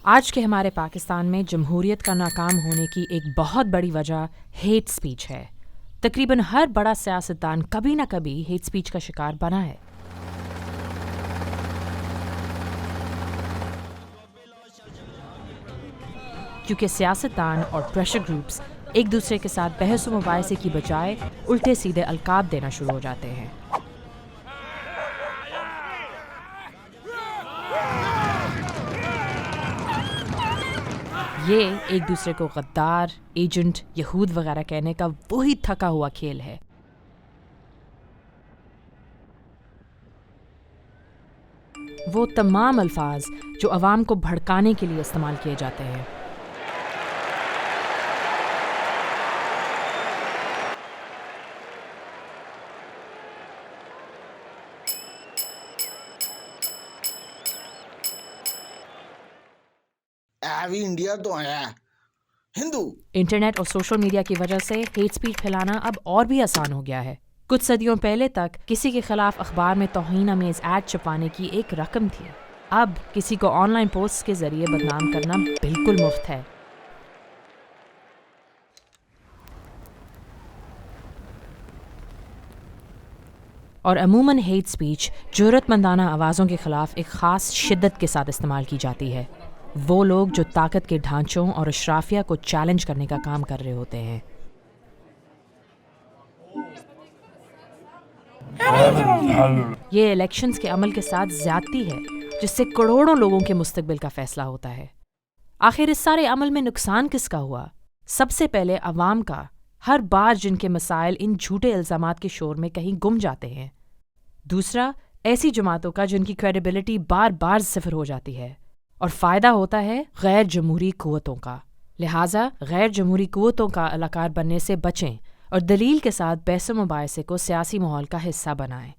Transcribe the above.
آج کے ہمارے پاکستان میں جمہوریت کا ناکام ہونے کی ایک بہت بڑی وجہ ہیٹ سپیچ ہے۔ تقریباً ہر بڑا سیاستدان کبھی نہ کبھی ہیٹ سپیچ کا شکار بنا ہے۔ کیونکہ سیاستدان اور پریشر گروپس ایک دوسرے کے ساتھ بحث و مباحثے کی بجائے الٹے سیدھے القاب دینا شروع ہو جاتے ہیں۔ یہ ایک دوسرے کو غدار، ایجنٹ، یہود وغیرہ کہنے کا وہی تھکا ہوا کھیل ہے۔ وہ تمام الفاظ جو عوام کو بھڑکانے کے لیے استعمال کیے جاتے ہیں۔ ابھی انڈیا تو آیا ہندو۔ انٹرنیٹ اور سوشل میڈیا کی وجہ سے ہیٹ سپیچ پھیلانا اب اور بھی آسان ہو گیا ہے۔ کچھ صدیوں پہلے تک کسی کے خلاف اخبار میں توہین آمیز ایڈ چھپانے کی ایک رقم تھی، اب کسی کو آن لائن پوسٹ کے ذریعے بدنام کرنا بالکل مفت ہے۔ اور عموماً ہیٹ سپیچ جرأت مندانہ آوازوں کے خلاف ایک خاص شدت کے ساتھ استعمال کی جاتی ہے۔ وہ لوگ جو طاقت کے ڈھانچوں اور اشرافیہ کو چیلنج کرنے کا کام کر رہے ہوتے ہیں۔ یہ الیکشنز کے عمل کے ساتھ زیادتی ہے جس سے کروڑوں لوگوں کے مستقبل کا فیصلہ ہوتا ہے۔ آخر اس سارے عمل میں نقصان کس کا ہوا؟ سب سے پہلے عوام کا، ہر بار جن کے مسائل ان جھوٹے الزامات کے شور میں کہیں گم جاتے ہیں۔ دوسرا، ایسی جماعتوں کا جن کی کریڈیبلٹی بار بار صفر ہو جاتی ہے۔ اور فائدہ ہوتا ہے غیر جمہوری قوتوں کا۔ لہٰذا غیر جمہوری قوتوں کا الاکار بننے سے بچیں اور دلیل کے ساتھ بحث و مباحثے کو سیاسی ماحول کا حصہ بنائیں۔